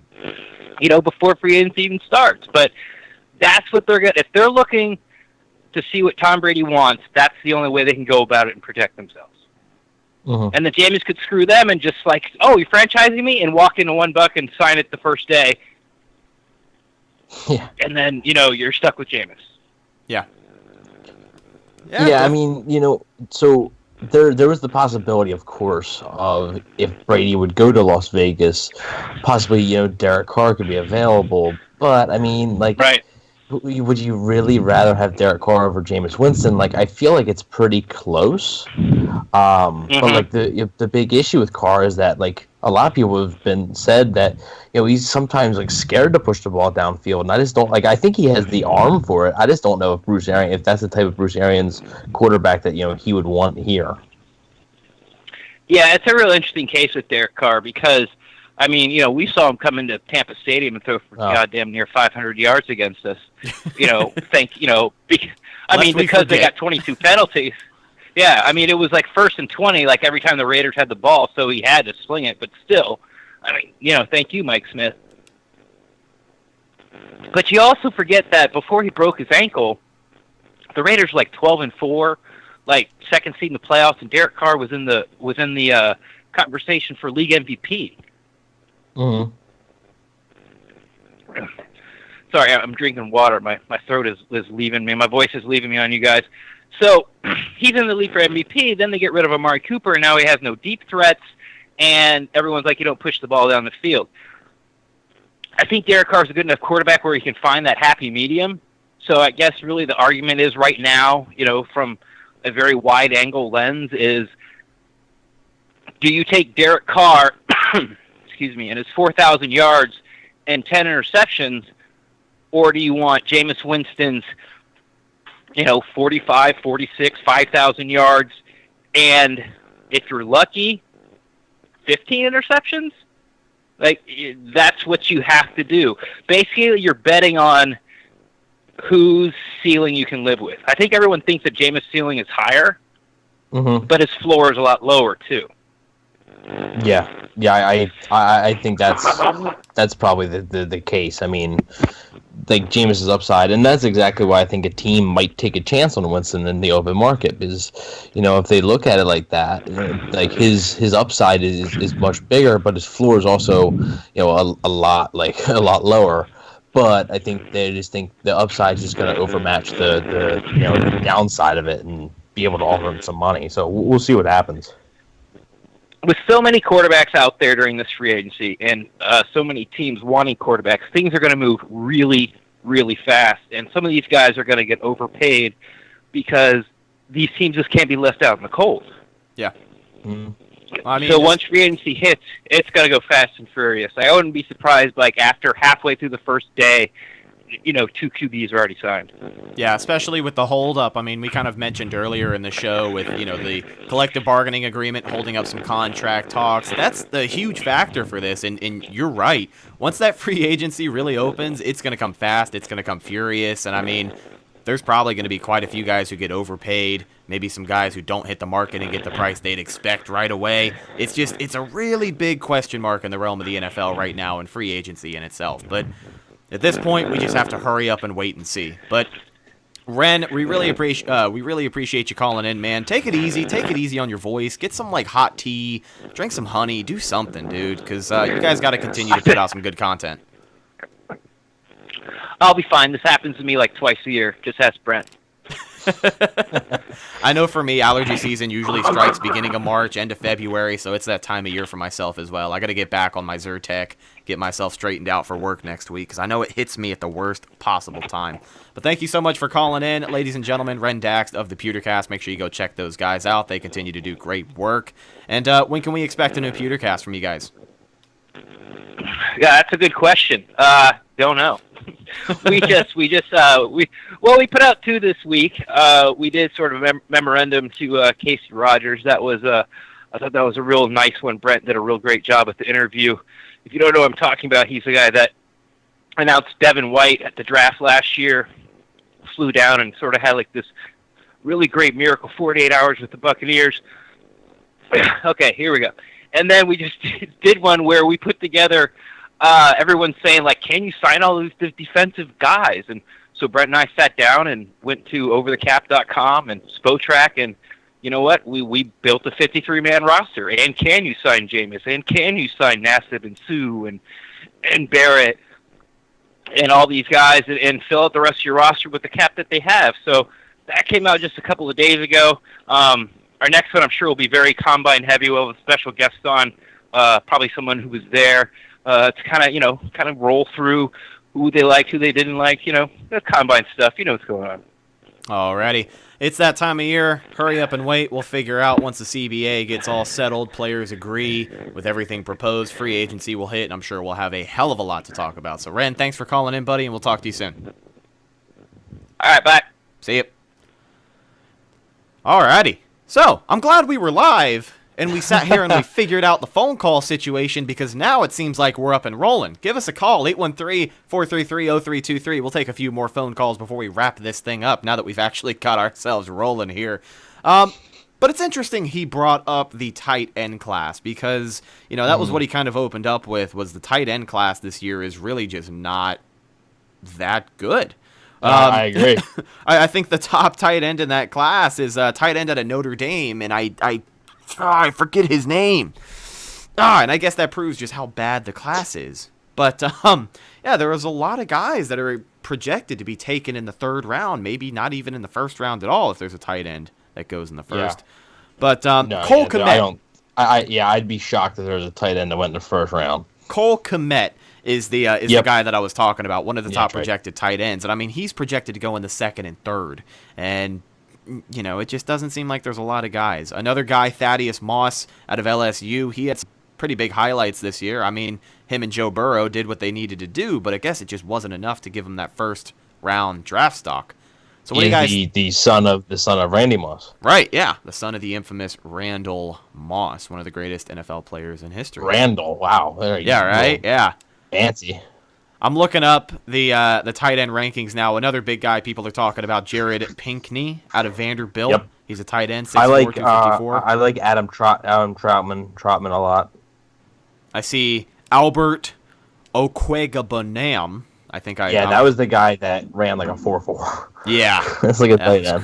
Speaker 5: before free agency even starts. But that's what they're going to. If they're looking to see what Tom Brady wants, that's the only way they can go about it and protect themselves.
Speaker 4: Mm-hmm.
Speaker 5: And the Jameis could screw them and just like, oh, you're franchising me, and walk into $1 and sign it the first day.
Speaker 4: Yeah.
Speaker 5: And then, you're stuck with Jameis.
Speaker 3: Yeah.
Speaker 4: Yeah, I mean, so there was the possibility, of course, of if Brady would go to Las Vegas, possibly, Derek Carr could be available. But, I mean,
Speaker 5: Right.
Speaker 4: Would you really rather have Derek Carr over Jameis Winston? Like, I feel like it's pretty close. But like the big issue with Carr is that like a lot of people have said that he's sometimes like scared to push the ball downfield, and I just don't like. I think he has the arm for it. I just don't know if that's the type of Bruce Arians quarterback that he would want here.
Speaker 5: Yeah, it's a real interesting case with Derek Carr because, I mean, we saw him come into Tampa Stadium and throw for goddamn near 500 yards against us. Because they got 22 penalties. Yeah, I mean, it was like 1st and 20, like every time the Raiders had the ball, so he had to sling it. But still, I mean, thank you, Mike Smith. But you also forget that before he broke his ankle, the Raiders were like 12-4, like second seed in the playoffs, and Derek Carr was in the conversation for league MVP.
Speaker 4: Mm-hmm.
Speaker 5: Sorry, I'm drinking water. My throat is leaving me. My voice is leaving me on you guys. So he's in the league for MVP. Then they get rid of Amari Cooper, and now he has no deep threats. And everyone's like, you don't push the ball down the field. I think Derek Carr's a good enough quarterback where he can find that happy medium. So I guess really the argument is right now, from a very wide angle lens, is do you take Derek Carr, excuse me, and his 4,000 yards and 10 interceptions, or do you want Jameis Winston's 45, 46, 5,000 yards, and if you're lucky, 15 interceptions? Like, that's what you have to do. Basically, you're betting on whose ceiling you can live with. I think everyone thinks that Jameis' ceiling is higher, but his floor is a lot lower, too.
Speaker 4: Yeah, I think that's probably the case. I mean, like Jameis' upside, and that's exactly why I think a team might take a chance on Winston in the open market, because if they look at it like that, like his upside is much bigger, but his floor is also a lot lower. But I think they just think the upside is just going to overmatch the downside of it and be able to offer him some money. So we'll see what happens.
Speaker 5: With so many quarterbacks out there during this free agency and so many teams wanting quarterbacks, things are going to move really, really fast. And some of these guys are going to get overpaid because these teams just can't be left out in the cold.
Speaker 3: Yeah.
Speaker 4: Mm-hmm.
Speaker 3: I mean,
Speaker 5: so once free agency hits, it's going to go fast and furious. I wouldn't be surprised, like, after halfway through the first day, 2 QBs are already signed.
Speaker 3: Yeah, especially with the holdup. I mean, we kind of mentioned earlier in the show with, the collective bargaining agreement holding up some contract talks. That's the huge factor for this, and you're right. Once that free agency really opens, it's going to come fast, it's going to come furious, and I mean, there's probably going to be quite a few guys who get overpaid, maybe some guys who don't hit the market and get the price they'd expect right away. It's a really big question mark in the realm of the NFL right now and free agency in itself, but at this point, we just have to hurry up and wait and see. But Ren, we really appreciate you calling in, man. Take it easy on your voice. Get some hot tea, drink some honey, do something, dude, because you guys got to continue to put out some good content.
Speaker 5: I'll be fine. This happens to me like twice a year. Just ask Brent.
Speaker 3: I know for me, allergy season usually strikes beginning of March, end of February, so it's that time of year for myself as well. I got to get back on my Zyrtec, get myself straightened out for work next week, because I know it hits me at the worst possible time. But thank you so much for calling in, ladies and gentlemen. Ren Dax of the Pewtercast. Make sure you go check those guys out. They continue to do great work. And when can we expect a new Pewtercast from you guys?
Speaker 5: Yeah, that's a good question. Don't know. we put out 2 this week. We did sort of a memorandum to Casey Rogers. That was I thought that was a real nice one. Brent did a real great job with the interview. If you don't know what I'm talking about, he's the guy that announced Devin White at the draft last year, flew down and sort of had like this really great miracle 48 hours with the Buccaneers. Okay, here we go. And then we just did one where we put together everyone saying, like, can you sign all these defensive guys? And so Brent and I sat down and went to overthecap.com and Spotrac, and you know what? We built a 53-man roster. And can you sign Jameis? And can you sign Nassib and Sue and Barrett and all these guys and fill out the rest of your roster with the cap that they have? So that came out just a couple of days ago. Our next one, I'm sure, will be very combine heavy. We'll have a special guest on, probably someone who was there to kind of roll through who they liked, who they didn't like, the combine stuff. You know what's going on.
Speaker 3: Alrighty. It's that time of year. Hurry up and wait. We'll figure out once the CBA gets all settled, players agree with everything proposed, free agency will hit, and I'm sure we'll have a hell of a lot to talk about. So, Ren, thanks for calling in, buddy, and we'll talk to you soon.
Speaker 5: All right, bye.
Speaker 3: See you. Alrighty. So, I'm glad we were live, and we sat here and we figured out the phone call situation, because now it seems like we're up and rolling. Give us a call, 813-433-0323. We'll take a few more phone calls before we wrap this thing up, now that we've actually got ourselves rolling here. But it's interesting he brought up the tight end class, because, that was what he kind of opened up with, was the tight end class this year is really just not that good.
Speaker 4: I agree.
Speaker 3: I think the top tight end in that class is tight end out of Notre Dame, and I forget his name. And I guess that proves just how bad the class is. But, there was a lot of guys that are projected to be taken in the 3rd round, maybe not even in the 1st round at all if there's a tight end that goes in the 1st. Yeah. But Cole Kmet.
Speaker 4: I'd be shocked if there was a tight end that went in the 1st round.
Speaker 3: Cole Kmet is the guy that I was talking about, one of the top projected tight ends. And, I mean, he's projected to go in the 2nd and 3rd. And, it just doesn't seem like there's a lot of guys. Another guy, Thaddeus Moss, out of LSU, he had some pretty big highlights this year. I mean, him and Joe Burrow did what they needed to do, but I guess it just wasn't enough to give him that 1st-round draft stock. So what do you guys...
Speaker 4: The son of Randy Moss.
Speaker 3: Right, yeah. The son of the infamous Randall Moss, one of the greatest NFL players in history.
Speaker 4: Randall, wow.
Speaker 3: Yeah, right? Yeah.
Speaker 4: Fancy.
Speaker 3: I'm looking up the tight end rankings now. Another big guy people are talking about, Jared Pinkney out of Vanderbilt.
Speaker 4: Yep.
Speaker 3: He's a tight end, 6'4",
Speaker 4: I like
Speaker 3: 254.
Speaker 4: I like Adam Troutman a lot.
Speaker 3: I see Albert Okwegabonam.
Speaker 4: That was the guy that ran like a 4.4.
Speaker 3: Yeah.
Speaker 4: That's like a tight end.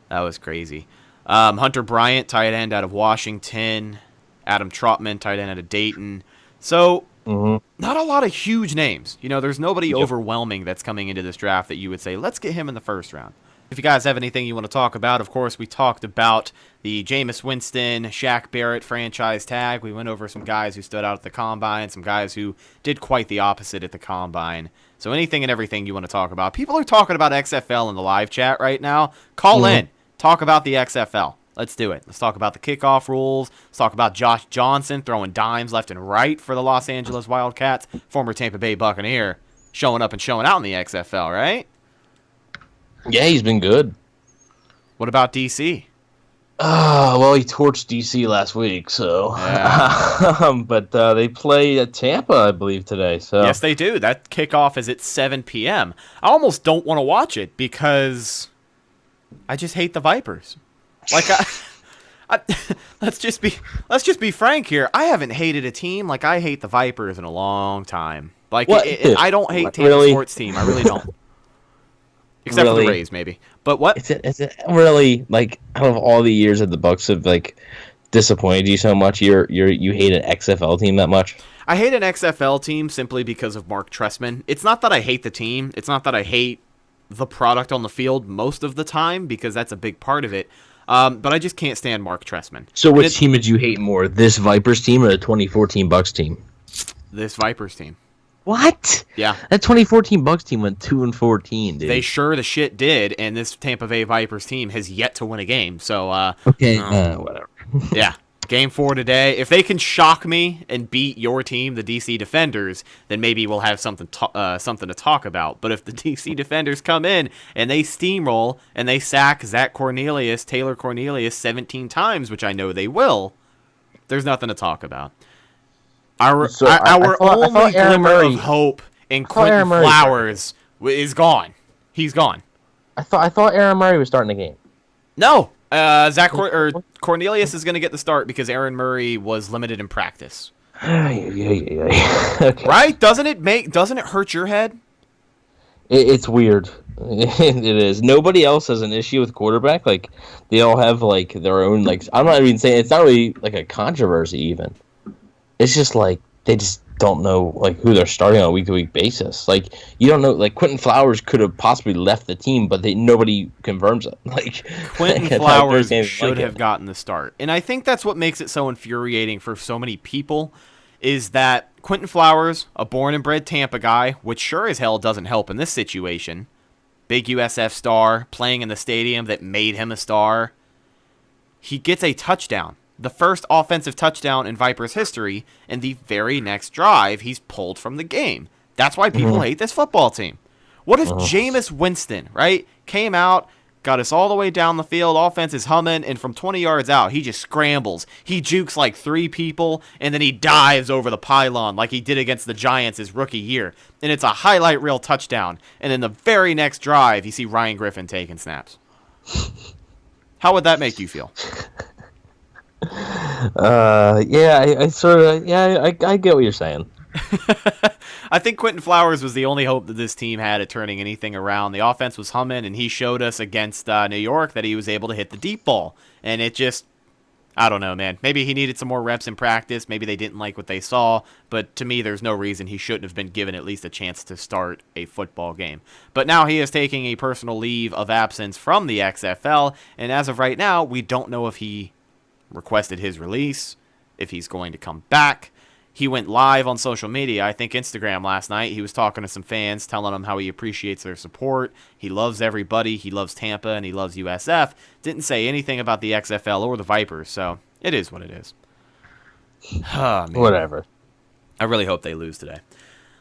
Speaker 3: That was crazy. Hunter Bryant, tight end out of Washington. Adam Troutman, tight end out of Dayton. So, not a lot of huge names. There's nobody overwhelming that's coming into this draft that you would say, let's get him in the 1st round. If you guys have anything you want to talk about, of course, we talked about the Jameis Winston, Shaq Barrett franchise tag. We went over some guys who stood out at the Combine, some guys who did quite the opposite at the Combine. So anything and everything you want to talk about. People are talking about XFL in the live chat right now. Call in. Talk about the XFL. Let's do it. Let's talk about the kickoff rules. Let's talk about Josh Johnson throwing dimes left and right for the Los Angeles Wildcats, former Tampa Bay Buccaneer, showing up and showing out in the XFL, right?
Speaker 4: Yeah, he's been good.
Speaker 3: What about DC?
Speaker 4: Well, he torched DC last week, so.
Speaker 3: Yeah.
Speaker 4: But they play at Tampa, I believe, today. So.
Speaker 3: Yes, they do. That kickoff is at 7 p.m. I almost don't want to watch it because I just hate the Vipers. Like, let's just be frank here. I haven't hated a team like I hate the Vipers in a long time. Like, I don't hate Tampa sports team. I really don't. Except for the Rays, maybe. But what?
Speaker 4: Is it really, like, out of all the years that the Bucs have, like, disappointed you so much, you hate an XFL team that much?
Speaker 3: I hate an XFL team simply because of Mark Trestman. It's not that I hate the team. It's not that I hate the product on the field most of the time, because that's a big part of it. But I just can't stand Mark Trestman.
Speaker 4: So which team did you hate more, this Vipers team or the 2014 Bucs team?
Speaker 3: This Vipers team.
Speaker 4: What?
Speaker 3: Yeah.
Speaker 4: That 2014 Bucs team went 2-14, dude.
Speaker 3: They sure the shit did, and this Tampa Bay Vipers team has yet to win a game. So
Speaker 4: okay, whatever.
Speaker 3: Yeah. Game 4 today. If they can shock me and beat your team, the DC Defenders, then maybe we'll have something to talk about. But if the DC Defenders come in and they steamroll and they sack Taylor Cornelius 17 times, which I know they will, there's nothing to talk about. Our only glimmer of hope in Quentin Flowers is gone. He's gone.
Speaker 4: I thought Aaron Murray was starting the game.
Speaker 3: No. Cornelius is going to get the start because Aaron Murray was limited in practice.
Speaker 4: Okay.
Speaker 3: Right? Doesn't it hurt your head?
Speaker 4: It's weird. It is. Nobody else has an issue with quarterback. Like, they all have, like, their own, like, I'm not even saying, it's not really, like, a controversy even. It's just, like, they just don't know, like, who they're starting on a week-to-week basis. Like, you don't know, like, Quentin Flowers could have possibly left the team, but nobody confirms it. Like,
Speaker 3: Quentin Flowers should have gotten the start. And I think that's what makes it so infuriating for so many people, is that Quentin Flowers, a born and bred Tampa guy, which sure as hell doesn't help in this situation, big USF star, playing in the stadium that made him a star, he gets a touchdown. The first offensive touchdown in Vipers history, and the very next drive, he's pulled from the game. That's why people hate this football team. What if Jameis Winston, right, came out, got us all the way down the field, offense is humming, and from 20 yards out, he just scrambles. He jukes like 3 people, and then he dives over the pylon like he did against the Giants his rookie year. And it's a highlight reel touchdown. And in the very next drive, you see Ryan Griffin taking snaps. How would that make you feel?
Speaker 4: I get what you're saying.
Speaker 3: I think Quentin Flowers was the only hope that this team had at turning anything around. The offense was humming, and he showed us against New York that he was able to hit the deep ball. And it just, I don't know, man. Maybe he needed some more reps in practice. Maybe they didn't like what they saw. But to me, there's no reason he shouldn't have been given at least a chance to start a football game. But now he is taking a personal leave of absence from the XFL. And as of right now, we don't know if he requested his release, if he's going to come back. He went live on social media, I think Instagram last night. He was talking to some fans, telling them how he appreciates their support. He loves everybody. He loves Tampa, and he loves USF. Didn't say anything about the XFL or the Vipers, so it is what it is. Oh, man.
Speaker 4: Whatever.
Speaker 3: I really hope they lose today.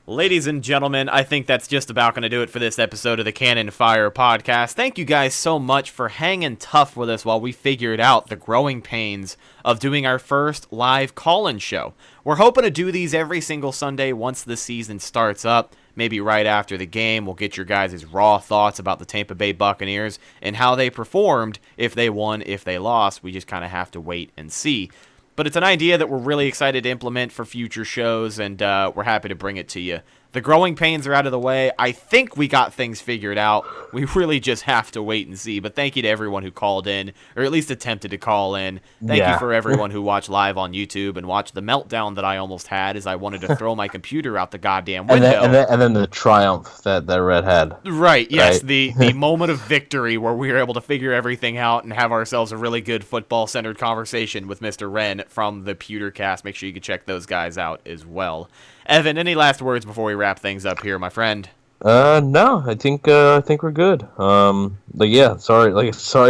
Speaker 3: Ladies and gentlemen, I think that's just about going to do it for this episode of the Cannon Fire Podcast. Thank you guys so much for hanging tough with us while we figured out the growing pains of doing our first live call-in show. We're hoping to do these every single Sunday once the season starts up. Maybe right after the game, we'll get your guys' raw thoughts about the Tampa Bay Buccaneers and how they performed, if they won, if they lost. We just kind of have to wait and see. But it's an idea that we're really excited to implement for future shows, and we're happy to bring it to you. The growing pains are out of the way. I think we got things figured out. We really just have to wait and see. But thank you to everyone who called in, or at least attempted to call in. Thank you for everyone who watched live on YouTube and watched the meltdown that I almost had as I wanted to throw my computer out the goddamn window.
Speaker 4: And then the triumph that Rhett had.
Speaker 3: Right, yes, right? The moment of victory where we were able to figure everything out and have ourselves a really good football-centered conversation with Mr. Wren from the Pewtercast. Make sure you can check those guys out as well. Evan, any last words before we wrap things up here, my friend?
Speaker 4: No, I think we're good. But yeah, sorry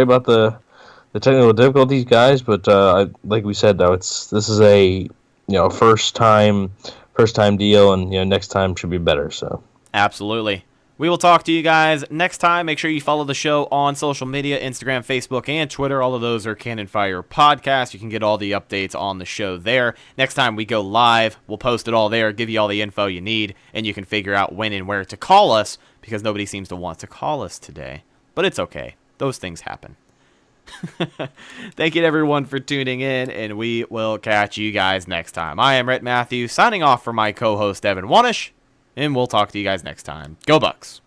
Speaker 4: about the technical difficulties, guys. But like we said, though, this is a first time deal, and next time should be better. So
Speaker 3: absolutely. We will talk to you guys next time. Make sure you follow the show on social media, Instagram, Facebook, and Twitter. All of those are Cannon Fire Podcast. You can get all the updates on the show there. Next time we go live, we'll post it all there, give you all the info you need, and you can figure out when and where to call us, because nobody seems to want to call us today. But it's okay. Those things happen. Thank you to everyone for tuning in, and we will catch you guys next time. I am Rhett Matthew, signing off for my co-host, Evan Wanish. And we'll talk to you guys next time. Go Bucs!